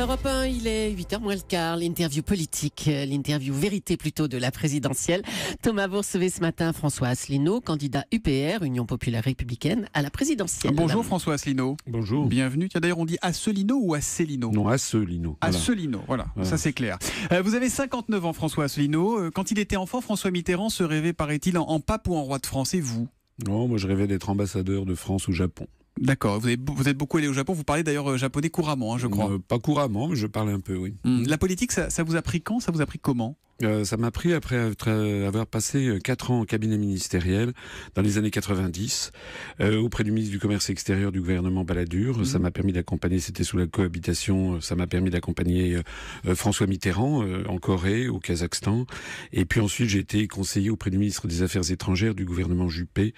Europe 1, il est 8h moins le quart, l'interview politique, l'interview vérité plutôt de la présidentielle. Thomas, vous recevez ce matin François Asselineau, candidat UPR, Union Populaire Républicaine, à la présidentielle. Bonjour François Asselineau. Bonjour. Bienvenue. Tiens, d'ailleurs, on dit Asselineau ou Asselineau? Non, Asselineau. Voilà. Asselineau, voilà. Ça c'est clair. Vous avez 59 ans, François Asselineau. Quand il était enfant, François Mitterrand se rêvait, paraît-il, en pape ou en roi de France. Et vous? Non, moi je rêvais d'être ambassadeur de France au Japon. D'accord, vous êtes beaucoup allé au Japon, vous parlez d'ailleurs japonais couramment, je crois. Pas couramment, mais je parle un peu, oui. La politique, ça vous a pris quand? Ça vous a pris comment? Ça m'a pris après avoir passé 4 ans en cabinet ministériel dans les années 90 auprès du ministre du Commerce extérieur du gouvernement Balladur. Ça m'a permis d'accompagner, c'était sous la cohabitation, ça m'a permis d'accompagner François Mitterrand en Corée, au Kazakhstan. Et puis ensuite, j'ai été conseiller auprès du ministre des Affaires étrangères du gouvernement Juppé,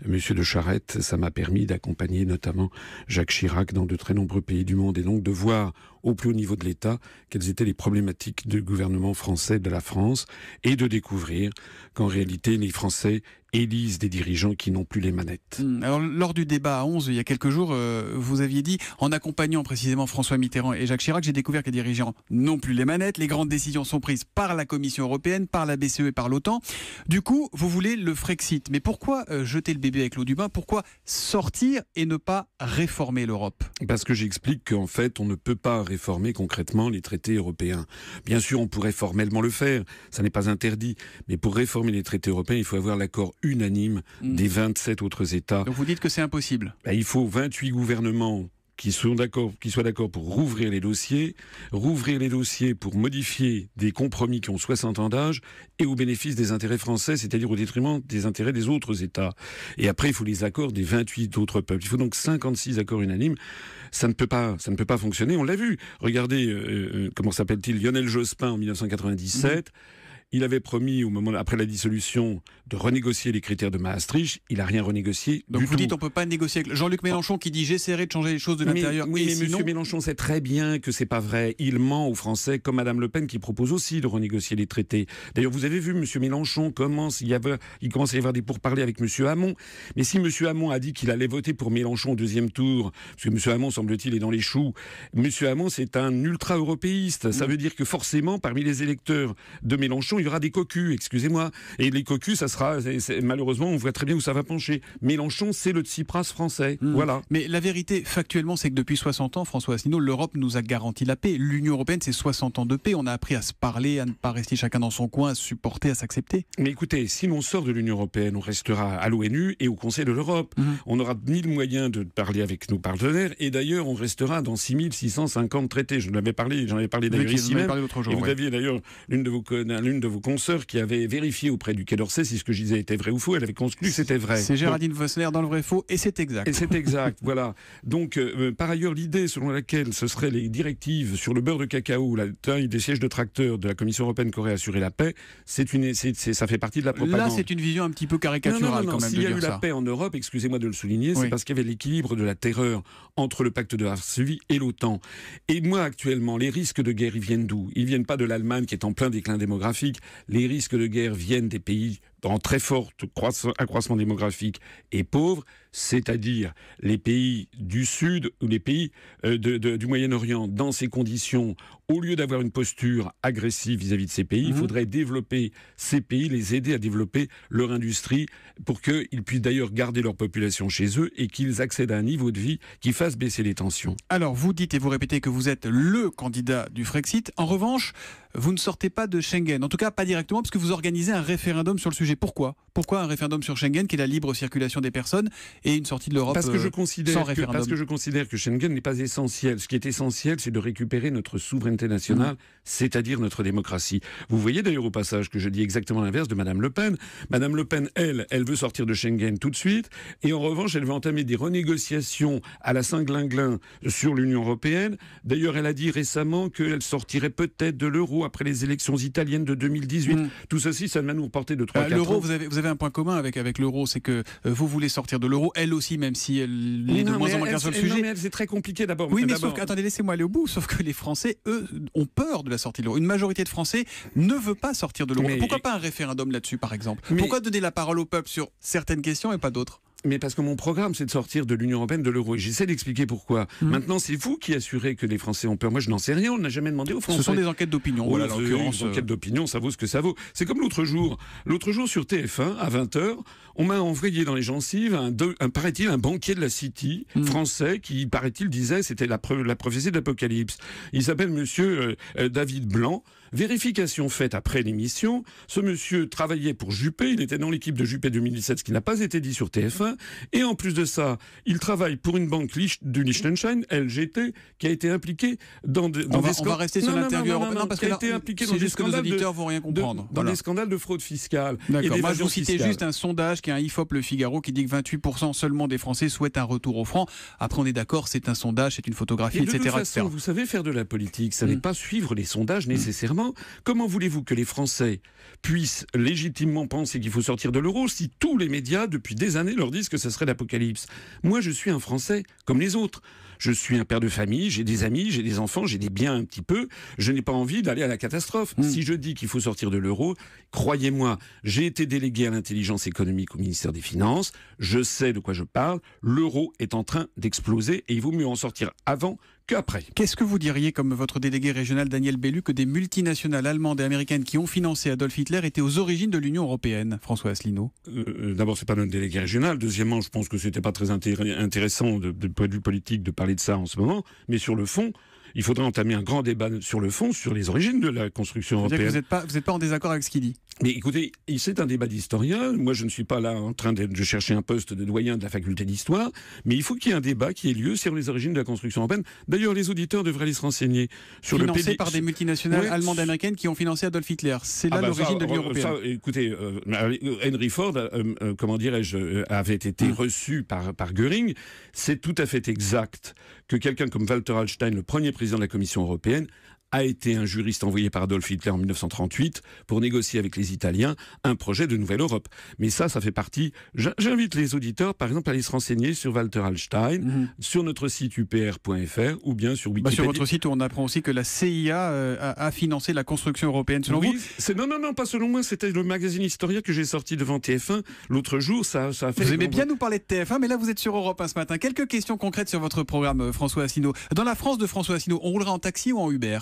Monsieur de Charette. Ça m'a permis d'accompagner notamment Jacques Chirac dans de très nombreux pays du monde et donc de voir au plus haut niveau de l'État quelles étaient les problématiques du gouvernement français de la France et de découvrir qu'en réalité les Français élisent des dirigeants qui n'ont plus les manettes. Alors, lors du débat à 11, il y a quelques jours, vous aviez dit, en accompagnant précisément François Mitterrand et Jacques Chirac, j'ai découvert que les dirigeants n'ont plus les manettes, les grandes décisions sont prises par la Commission européenne, par la BCE et par l'OTAN. Du coup, vous voulez le Frexit. Mais pourquoi jeter le bébé avec l'eau du bain? Pourquoi sortir et ne pas réformer l'Europe? Parce que j'explique qu'en fait, on ne peut pas réformer concrètement les traités européens. Bien sûr, on pourrait formellement le faire, ça n'est pas interdit. Mais pour réformer les traités européens, il faut avoir l'accord unanime des 27 autres États. Donc vous dites que c'est impossible? Il faut 28 gouvernements qui soient d'accord pour rouvrir les dossiers pour modifier des compromis qui ont 60 ans d'âge et au bénéfice des intérêts français, c'est-à-dire au détriment des intérêts des autres États. Et après, il faut les accords des 28 autres peuples. Il faut donc 56 accords unanimes. Ça ne peut pas fonctionner. On l'a vu. Regardez, comment s'appelle-t-il, Lionel Jospin en 1997. Il avait promis, après la dissolution, de renégocier les critères de Maastricht. Il n'a rien renégocié. Donc vous dites on ne peut pas négocier avec Jean-Luc Mélenchon qui dit j'essaierai de changer les choses de l'intérieur. Oui, mais sinon... M. Mélenchon sait très bien que c'est pas vrai. Il ment aux Français, comme Mme Le Pen qui propose aussi de renégocier les traités. D'ailleurs, vous avez vu, M. Mélenchon il commence à y avoir des pourparlers avec M. Hamon. Mais si M. Hamon a dit qu'il allait voter pour Mélenchon au deuxième tour, parce que M. Hamon, semble-t-il, est dans les choux, M. Hamon, c'est un ultra-européiste. Ça veut dire que forcément, parmi les électeurs de Mélenchon, il y aura des cocus, excusez-moi. Et les cocus, ça sera, malheureusement, on voit très bien où ça va pencher. Mélenchon, c'est le Tsipras français. Voilà. Mais la vérité, factuellement, c'est que depuis 60 ans, François Asselineau, l'Europe nous a garanti la paix. L'Union européenne, c'est 60 ans de paix. On a appris à se parler, à ne pas rester chacun dans son coin, à se supporter, à s'accepter. Mais écoutez, si l'on sort de l'Union européenne, on restera à l'ONU et au Conseil de l'Europe. On n'aura ni le moyen de parler avec nos partenaires. Et d'ailleurs, on restera dans 6650 traités. J'en avais parlé d'ailleurs ici même. Et vous aviez d'ailleurs l'une de vos consoeurs qui avait vérifié auprès du Quai d'Orsay si ce que je disais était vrai ou faux. Elle avait conclu que c'était vrai. C'est Géraldine Vossler dans Le Vrai Faux, et c'est exact. Et c'est exact, voilà. Donc, par ailleurs, l'idée selon laquelle ce seraient les directives sur le beurre de cacao, la taille des sièges de tracteurs de la Commission européenne qui aurait assuré la paix, ça fait partie de la propagande. Là, c'est une vision un petit peu caricaturale quand même. S'il y a eu la paix en Europe, excusez-moi de le souligner, c'est parce qu'il y avait l'équilibre de la terreur entre le pacte de Varsovie et l'OTAN. Et moi, actuellement, les risques de guerre, ils viennent d'où? Ils viennent pas de l'Allemagne qui est en plein déclin démographique. Les risques de guerre viennent des pays en très fort accroissement démographique et pauvres, c'est-à-dire les pays du Sud ou les pays du Moyen-Orient. Dans ces conditions, au lieu d'avoir une posture agressive vis-à-vis de ces pays, il faudrait développer ces pays, les aider à développer leur industrie pour qu'ils puissent d'ailleurs garder leur population chez eux et qu'ils accèdent à un niveau de vie qui fasse baisser les tensions. Alors, vous dites et vous répétez que vous êtes le candidat du Frexit. En revanche, vous ne sortez pas de Schengen. En tout cas, pas directement, parce que vous organisez un référendum sur le sujet. Pourquoi un référendum sur Schengen, qui est la libre circulation des personnes, et une sortie de l'Europe sans référendum? Parce que je considère que Schengen n'est pas essentiel. Ce qui est essentiel, c'est de récupérer notre souveraineté nationale, c'est-à-dire notre démocratie. Vous voyez d'ailleurs au passage que je dis exactement l'inverse de Mme Le Pen. Mme Le Pen, elle veut sortir de Schengen tout de suite, et en revanche, elle veut entamer des renégociations à la Saint-Glinglin sur l'Union européenne. D'ailleurs, elle a dit récemment qu'elle sortirait peut-être de l'euro après les élections italiennes de 2018. Tout ceci, ça va nous reporter de 3-4 ans. L'euro, vous avez un point commun avec l'euro, c'est que vous voulez sortir de l'euro, elle aussi, même si elle est de moins en moins claire sur le sujet. Non, mais c'est très compliqué d'abord. Oui, mais sauf que, attendez, laissez-moi aller au bout. Sauf que les Français, eux, ont peur de la sortie de l'euro. Une majorité de Français ne veut pas sortir de l'euro. Pourquoi pas un référendum là-dessus, par exemple? Pourquoi donner la parole au peuple sur certaines questions et pas d'autres? Mais parce que mon programme, c'est de sortir de l'Union européenne, de l'euro. Et j'essaie d'expliquer pourquoi. Maintenant, c'est vous qui assurez que les Français ont peur. Moi, je n'en sais rien. On n'a jamais demandé aux Français. Ce sont des enquêtes d'opinion. Voilà, en l'occurrence. Des enquêtes d'opinion, ça vaut ce que ça vaut. C'est comme l'autre jour. L'autre jour, sur TF1, à 20h, on m'a envoyé dans les gencives paraît-il, un banquier de la City, français, qui, paraît-il, disait, c'était la prophétie de l'Apocalypse. Il s'appelle monsieur David Blanc. Vérification faite après l'émission, ce monsieur travaillait pour Juppé, il était dans l'équipe de Juppé 2017, ce qui n'a pas été dit sur TF1, et en plus de ça, il travaille pour une banque du Liechtenstein, LGT, qui a été impliquée dans des scandales. On va rester sur l'interview européen, parce que là, c'est juste que nos auditeurs vont rien comprendre. Dans des scandales de fraude fiscale. D'accord, moi je vous citais juste un sondage qui est un IFOP Le Figaro qui dit que 28% seulement des Français souhaitent un retour au franc. Après on est d'accord, c'est un sondage, c'est une photographie, etc. De toute façon, vous savez, faire de la politique, ça n'est pas suivre les sondages nécessairement. Comment voulez-vous que les Français puissent légitimement penser qu'il faut sortir de l'euro si tous les médias, depuis des années, leur disent que ce serait l'apocalypse? Moi, je suis un Français comme les autres. Je suis un père de famille, j'ai des amis, j'ai des enfants, j'ai des biens un petit peu. Je n'ai pas envie d'aller à la catastrophe. Si je dis qu'il faut sortir de l'euro, croyez-moi, j'ai été délégué à l'intelligence économique au ministère des Finances. Je sais de quoi je parle. L'euro est en train d'exploser et il vaut mieux en sortir avant qu'après. Qu'est-ce que vous diriez, comme votre délégué régional Daniel Bellu, que des multinationales allemandes et américaines qui ont financé Adolf Hitler étaient aux origines de l'Union européenne, François Asselineau? D'abord, c'est pas notre délégué régional. Deuxièmement, je pense que c'était pas très intéressant de point de vue politique de parler de ça en ce moment. Mais sur le fond, il faudrait entamer un grand débat sur le fond, sur les origines de la construction européenne. Vous n'êtes pas en désaccord avec ce qu'il dit? Mais écoutez, c'est un débat d'historien. Moi, je ne suis pas là en train de chercher un poste de doyen de la faculté d'histoire. Mais il faut qu'il y ait un débat qui ait lieu sur les origines de la construction européenne. D'ailleurs, les auditeurs devraient aller se renseigner sur le pays. Financé par des multinationales allemandes et américaines qui ont financé Adolf Hitler. C'est là l'origine de l'Union européenne. Écoutez, Henry Ford, comment dirais-je, avait été reçu par Göring. C'est tout à fait exact que quelqu'un comme Walter Hallstein, le premier président de la Commission européenne, a été un juriste envoyé par Adolf Hitler en 1938 pour négocier avec les Italiens un projet de nouvelle Europe. Mais ça fait partie... J'invite les auditeurs, par exemple, à aller se renseigner sur Walter Hallstein, sur notre site upr.fr ou bien sur Wikipédia. Sur votre site, on apprend aussi que la CIA a financé la construction européenne, selon vous? Non, pas selon moi. C'était le magazine Historia que j'ai sorti devant TF1 l'autre jour. Ça a fait... Vous aimez bien nous parler de TF1, mais là, vous êtes sur Europe 1 ce matin. Quelques questions concrètes sur votre programme, François Asselineau. Dans la France de François Asselineau, on roulera en taxi ou en Uber?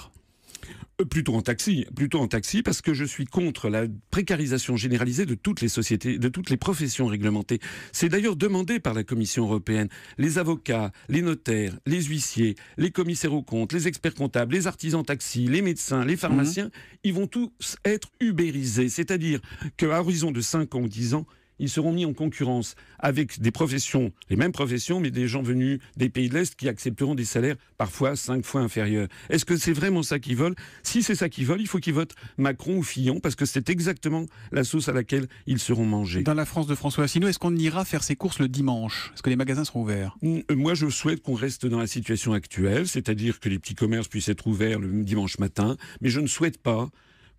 Plutôt en taxi, parce que je suis contre la précarisation généralisée de toutes les sociétés, de toutes les professions réglementées. C'est d'ailleurs demandé par la Commission européenne. Les avocats, les notaires, les huissiers, les commissaires aux comptes, les experts comptables, les artisans taxis, les médecins, les pharmaciens, ils vont tous être ubérisés. C'est-à-dire qu'à horizon de 5 ans ou 10 ans, ils seront mis en concurrence avec des professions, les mêmes professions, mais des gens venus des pays de l'Est qui accepteront des salaires parfois 5 fois inférieurs. Est-ce que c'est vraiment ça qu'ils veulent? Si c'est ça qu'ils veulent, il faut qu'ils votent Macron ou Fillon, parce que c'est exactement la sauce à laquelle ils seront mangés. Dans la France de François Asselineau, est-ce qu'on ira faire ses courses le dimanche? Est-ce que les magasins seront ouverts? Moi, je souhaite qu'on reste dans la situation actuelle, c'est-à-dire que les petits commerces puissent être ouverts le dimanche matin, mais je ne souhaite pas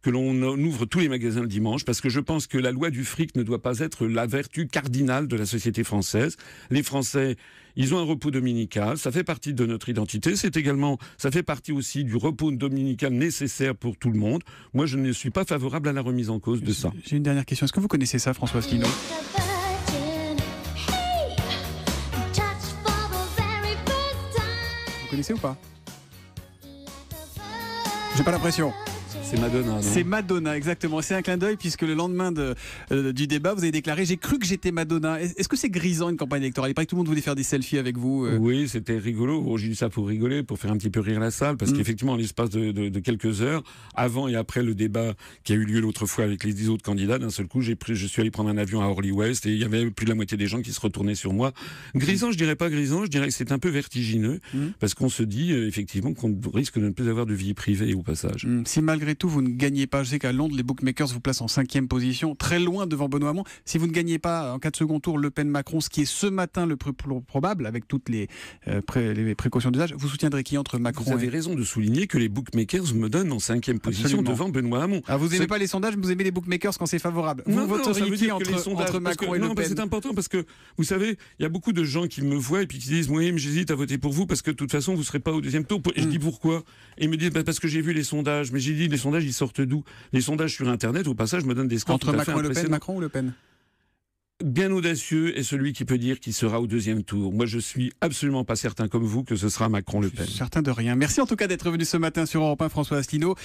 que l'on ouvre tous les magasins le dimanche, parce que je pense que la loi du fric ne doit pas être la vertu cardinale de la société française. Les Français, ils ont un repos dominical, ça fait partie de notre identité, ça fait partie aussi du repos dominical nécessaire pour tout le monde. Moi, je ne suis pas favorable à la remise en cause de ça. J'ai une dernière question. Est-ce que vous connaissez ça, François Asselineau? Vous connaissez ou pas? J'ai pas l'impression. C'est Madonna, non? C'est Madonna, exactement. C'est un clin d'œil puisque le lendemain du débat, vous avez déclaré « J'ai cru que j'étais Madonna ». Est-ce que c'est grisant une campagne électorale? Il paraît que tout le monde voulait faire des selfies avec vous. Oui, c'était rigolo. Bon, j'ai dit ça pour rigoler, pour faire un petit peu rire la salle, parce qu'effectivement, en l'espace de quelques heures, avant et après le débat qui a eu lieu l'autre fois avec les 10 autres candidats, d'un seul coup, je suis allé prendre un avion à Orly-Ouest et il y avait plus de la moitié des gens qui se retournaient sur moi. Grisant, je dirais pas grisant, je dirais que c'est un peu vertigineux, parce qu'on se dit effectivement qu'on risque de ne plus avoir de vie privée au passage. Si malgré tout vous ne gagnez pas, je sais qu'à Londres les bookmakers vous placent en 5e position, très loin devant Benoît Hamon. Si vous ne gagnez pas en cas de second tour Le Pen-Macron, ce qui est ce matin le plus probable avec toutes les précautions d'usage, vous soutiendrez qui entre Macron? Vous avez raison de souligner que les bookmakers me donnent en 5e position devant Benoît Hamon. Ah, vous n'aimez pas les sondages, mais vous aimez les bookmakers quand c'est favorable. Vous voteriez qui entre Macron et Le Pen? Non, c'est important parce que vous savez, il y a beaucoup de gens qui me voient et puis qui disent oui, mais j'hésite à voter pour vous parce que de toute façon vous ne serez pas au deuxième tour. Et je dis pourquoi? Et ils me disent parce que j'ai vu les sondages. Mais j'ai dit les sondages ils sortent d'où? Les sondages sur Internet, au passage, me donnent des scores entre Macron et Le Pen, Macron ou Le Pen? bien audacieux est celui qui peut dire qu'il sera au deuxième tour. Moi, je suis absolument pas certain comme vous que ce sera Macron-Le Pen. Certain de rien. Merci en tout cas d'être venu ce matin sur Europe 1, François Asselineau.